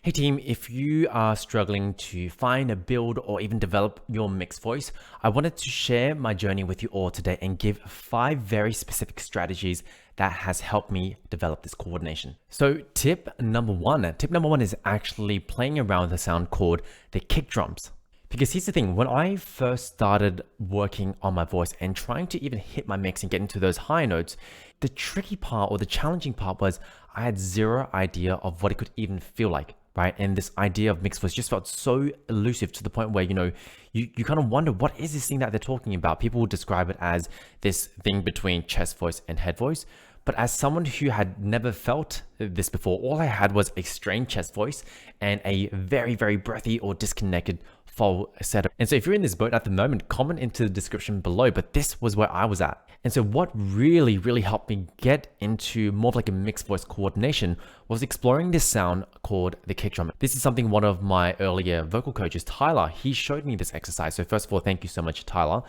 Hey team, if you are struggling to find, build, or even develop your mixed voice, I wanted to share my journey with you all today and give 5 very specific strategies that has helped me develop this coordination. So tip number one is actually playing around with a sound called the kick drums. Because here's the thing, when I first started working on my voice and trying to even hit my mix and get into those high notes, the tricky part or the challenging part was I had zero idea of what it could even feel like. Right. And this idea of mixed voice just felt so elusive to the point where, you kind of wonder, what is this thing that they're talking about? People would describe it as this thing between chest voice and head voice. But as someone who had never felt this before, all I had was a strained chest voice and a very, very breathy or disconnected falsetto. And so if you're in this boat at the moment, comment into the description below, but this was where I was at. And so what really, really helped me get into more of like a mixed voice coordination was exploring this sound called the kick drum. This is something one of my earlier vocal coaches, Tyler, he showed me this exercise. So first of all, thank you so much, Tyler.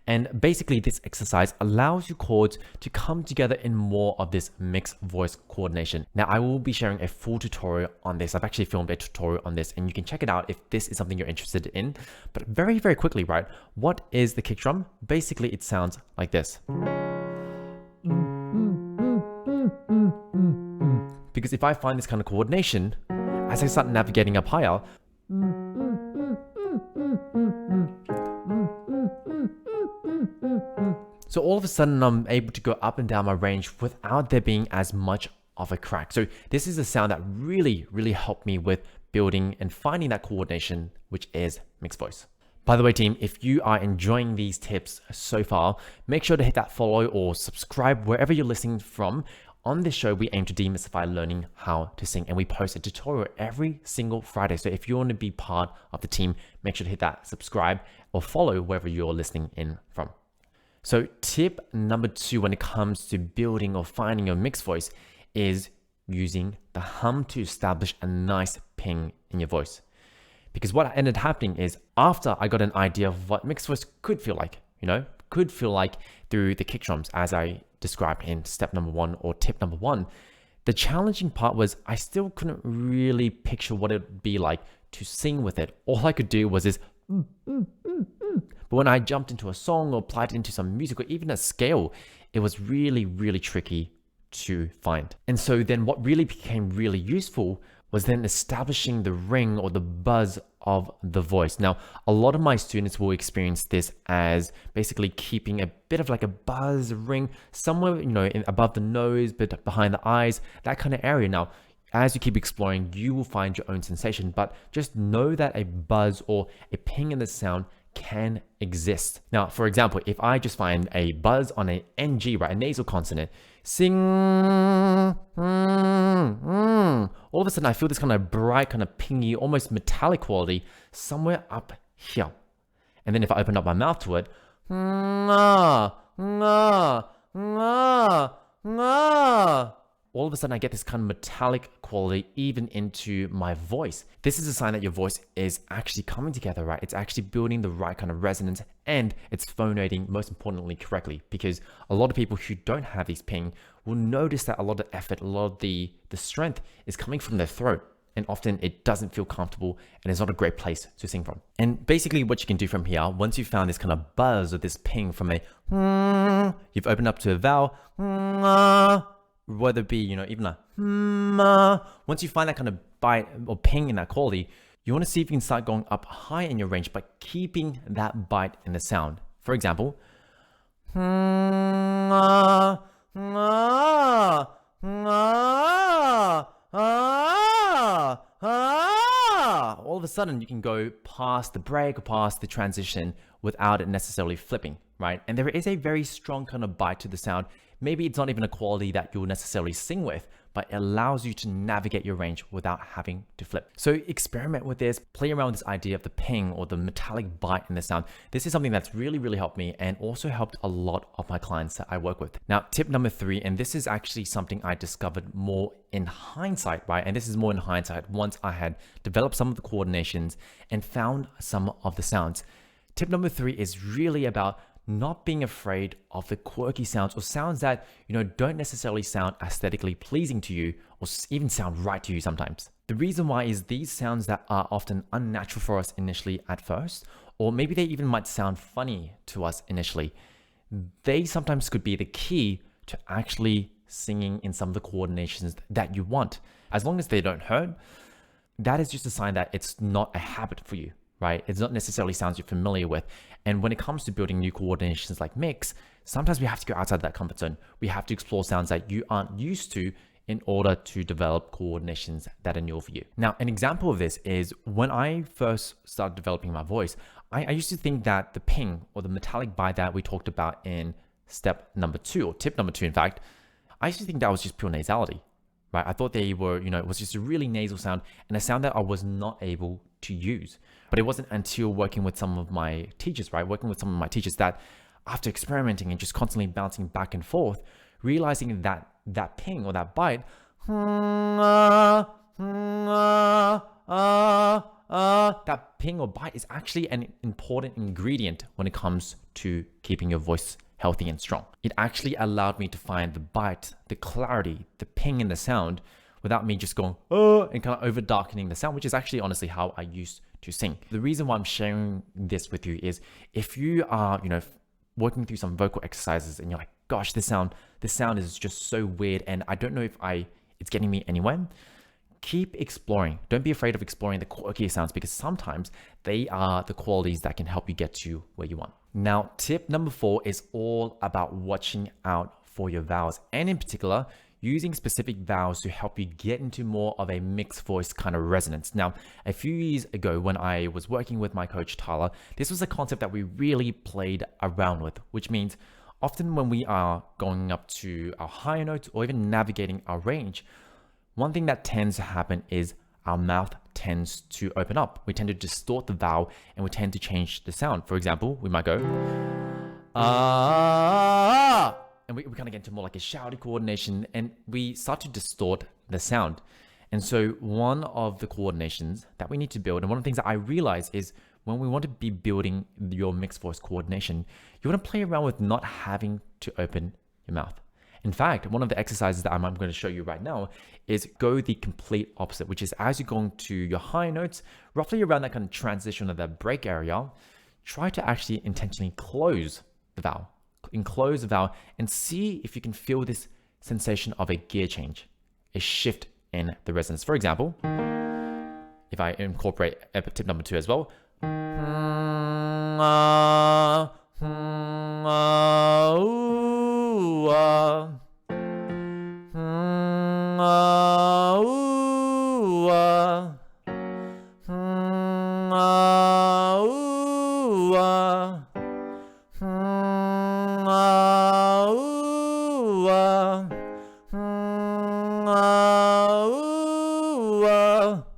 And basically this exercise allows your chords to come together in more of this mixed voice coordination. Now I will be sharing a full tutorial on this. I've actually filmed a tutorial on this and you can check it out if this is something you're interested in. But very, very quickly, right? What is the kick drum? Basically it sounds like this. Because if I find this kind of coordination, as I start navigating up higher, so all of a sudden I'm able to go up and down my range without there being as much of a crack. So this is a sound that really, really helped me with building and finding that coordination, which is mixed voice. By the way, team, if you are enjoying these tips so far, make sure to hit that follow or subscribe wherever you're listening from. On this show, we aim to demystify learning how to sing, and we post a tutorial every single Friday. So if you want to be part of the team, make sure to hit that subscribe or follow wherever you're listening in from. So tip number 2 when it comes to building or finding your mixed voice is using the hum to establish a nice ping in your voice. Because what ended happening is after I got an idea of what mixed voice could feel like, could feel like through the kick drums as I described in step number 1 or tip number 1, the challenging part was I still couldn't really picture what it would be like to sing with it. All I could do was this. But when I jumped into a song or applied it into some music or even a scale, it was really, really tricky to find. And so then what really became really useful was then establishing the ring or the buzz of the voice. Now, a lot of my students will experience this as basically keeping a bit of like a buzz ring somewhere, above the nose, but behind the eyes, that kind of area. Now, as you keep exploring, you will find your own sensation, but just know that a buzz or a ping in the sound can exist. Now, for example, if I just find a buzz on an NG, right, a nasal consonant, sing, all of a sudden I feel this kind of bright, kind of pingy, almost metallic quality somewhere up here. And then if I open up my mouth to it, all of a sudden I get this kind of metallic quality even into my voice. This is a sign that your voice is actually coming together, right? It's actually building the right kind of resonance and it's phonating, most importantly, correctly. Because a lot of people who don't have these ping will notice that a lot of effort, a lot of the strength is coming from their throat. And often it doesn't feel comfortable and it's not a great place to sing from. And basically what you can do from here, once you've found this kind of buzz or this ping from you've opened up to a vowel, whether it be, even a once you find that kind of bite or ping in that quality, you want to see if you can start going up high in your range, but keeping that bite in the sound. For example, all of a sudden you can go past the break or past the transition without it necessarily flipping, right? And there is a very strong kind of bite to the sound. Maybe it's not even a quality that you'll necessarily sing with, but it allows you to navigate your range without having to flip. So experiment with this, play around with this idea of the ping or the metallic bite in the sound. This is something that's really, really helped me and also helped a lot of my clients that I work with. Now, tip number 3, and this is actually something I discovered more in hindsight, right? And this is more in hindsight once I had developed some of the coordinations and found some of the sounds. Tip number 3 is really about not being afraid of the quirky sounds or sounds that, don't necessarily sound aesthetically pleasing to you or even sound right to you sometimes. The reason why is these sounds that are often unnatural for us initially at first, or maybe they even might sound funny to us initially, they sometimes could be the key to actually singing in some of the coordinations that you want. As long as they don't hurt, that is just a sign that it's not a habit for you, right? It's not necessarily sounds you're familiar with. And when it comes to building new coordinations like mix, sometimes we have to go outside that comfort zone. We have to explore sounds that you aren't used to in order to develop coordinations that are new for you. Now, an example of this is when I first started developing my voice, I used to think that the ping or the metallic bite that we talked about in step number 2, or tip number 2, in fact, I used to think that was just pure nasality, right? I thought they were, it was just a really nasal sound and a sound that I was not able to use. But it wasn't until working with some of my teachers, right? Working with some of my teachers that after experimenting and just constantly bouncing back and forth, realizing that that ping or that bite, that ping or bite is actually an important ingredient when it comes to keeping your voice healthy and strong. It actually allowed me to find the bite, the clarity, the ping in the sound without me just going, and kind of over darkening the sound, which is actually honestly how I used to sing. The reason why I'm sharing this with you is if you are, working through some vocal exercises and you're like, gosh, this sound is just so weird and I don't know if it's getting me anywhere. Keep exploring. Don't be afraid of exploring the quirkier sounds because sometimes they are the qualities that can help you get to where you want. Now, tip number 4 is all about watching out for your vowels, and in particular, using specific vowels to help you get into more of a mixed voice kind of resonance. Now, a few years ago when I was working with my coach Tyler, this was a concept that we really played around with, which means often when we are going up to our higher notes or even navigating our range, one thing that tends to happen is our mouth tends to open up. We tend to distort the vowel and we tend to change the sound. For example, we might go, ah, and we kind of get into more like a shouty coordination and we start to distort the sound. And so one of the coordinations that we need to build, and one of the things that I realize is when we want to be building your mixed voice coordination, you want to play around with not having to open your mouth. In fact, one of the exercises that I'm going to show you right now is go the complete opposite, which is as you're going to your high notes, roughly around that kind of transition of that break area, try to actually intentionally close the vowel, enclose the vowel, and see if you can feel this sensation of a gear change, a shift in the resonance. For example, if I incorporate tip number 2 as well,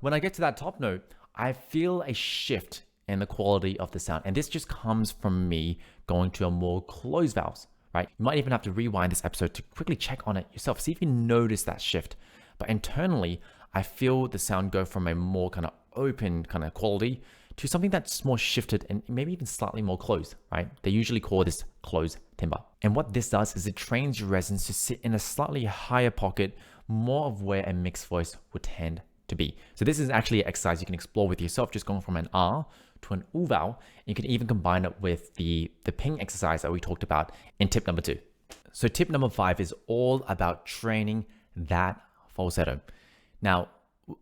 when I get to that top note, I feel a shift in the quality of the sound. And this just comes from me going to a more closed vowels, right? You might even have to rewind this episode to quickly check on it yourself, see if you notice that shift. But internally, I feel the sound go from a more kind of open kind of quality to something that's more shifted and maybe even slightly more closed, right? They usually call this closed timbre. And what this does is it trains your resonance to sit in a slightly higher pocket, more of where a mixed voice would tend to be. So this is actually an exercise you can explore with yourself, just going from an R to an U vowel. You can even combine it with the ping exercise that we talked about in tip number 2. So tip number 5 is all about training that falsetto. Now,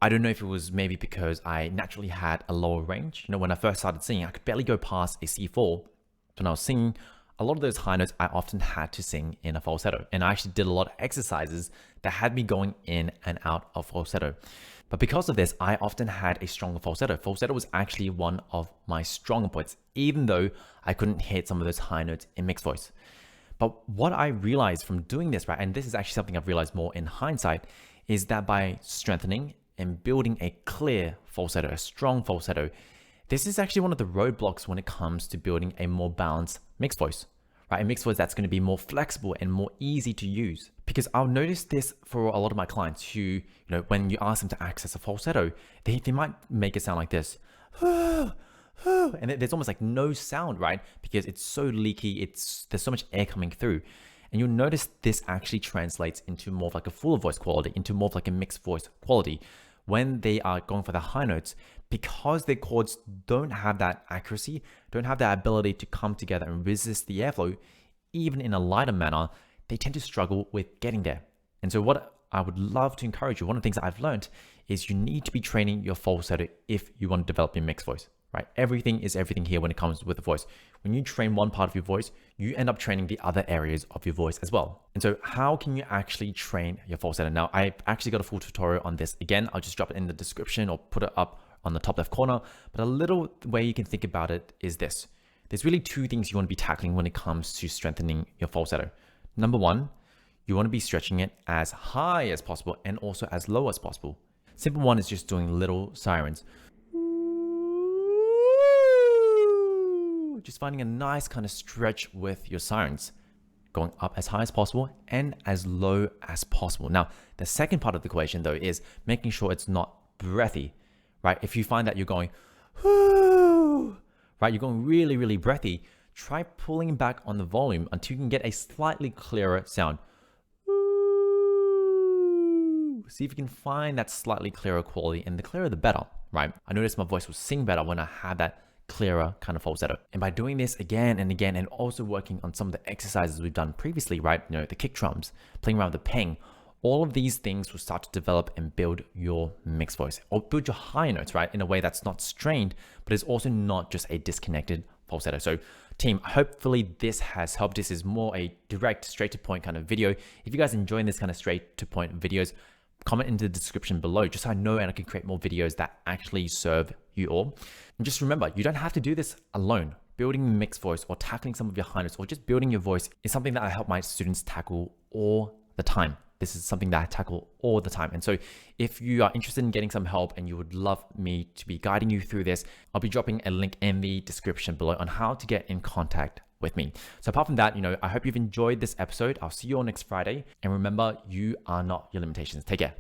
I don't know if it was maybe because I naturally had a lower range. When I first started singing, I could barely go past a C4. When I was singing, a lot of those high notes I often had to sing in a falsetto. And I actually did a lot of exercises that had me going in and out of falsetto. But because of this, I often had a stronger falsetto. Falsetto was actually one of my stronger points, even though I couldn't hit some of those high notes in mixed voice. But what I realized from doing this, right, and this is actually something I've realized more in hindsight, is that by strengthening and building a clear falsetto, a strong falsetto, this is actually one of the roadblocks when it comes to building a more balanced mixed voice, right? A mixed voice that's going to be more flexible and more easy to use. Because I'll notice this for a lot of my clients who, when you ask them to access a falsetto, they might make it sound like this. And there's almost like no sound, right? Because it's so leaky, there's so much air coming through. And you'll notice this actually translates into more of like a fuller voice quality, into more of like a mixed voice quality, when they are going for the high notes, because their chords don't have that accuracy, don't have that ability to come together and resist the airflow, even in a lighter manner, they tend to struggle with getting there. And so what I would love to encourage you, one of the things that I've learned is you need to be training your falsetto if you want to develop your mixed voice, right? Everything is everything here when it comes with the voice. When you train one part of your voice, you end up training the other areas of your voice as well. And so how can you actually train your falsetto? Now, I actually got a full tutorial on this. Again, I'll just drop it in the description or put it up on the top left corner. But a little way you can think about it is this. There's really two things you want to be tackling when it comes to strengthening your falsetto. Number one, you want to be stretching it as high as possible and also as low as possible. Simple one is just doing little sirens. Just finding a nice kind of stretch with your sirens, going up as high as possible and as low as possible. Now, the second part of the equation though is making sure it's not breathy, right? If you find that you're going, right, you're going really, really breathy, try pulling back on the volume until you can get a slightly clearer sound. See if you can find that slightly clearer quality, and the clearer the better, right? I noticed my voice will sing better when I had that clearer kind of falsetto. And by doing this again and again, and also working on some of the exercises we've done previously, right? You know, the kick drums, playing around with the ping, all of these things will start to develop and build your mixed voice, or build your high notes, right? In a way that's not strained, but it's also not just a disconnected falsetto. So team, hopefully this has helped. This is more a direct, straight to point kind of video. If you guys enjoying this kind of straight to point videos, comment into the description below just so I know and I can create more videos that actually serve you all. And just remember, you don't have to do this alone. Building mixed voice or tackling some of your high notes or just building your voice is something that I help my students tackle all the time. This is something that I tackle all the time. And so if you are interested in getting some help and you would love me to be guiding you through this, I'll be dropping a link in the description below on how to get in contact with me. So apart from that, I hope you've enjoyed this episode. I'll see you all next Friday. And remember, you are not your limitations. Take care.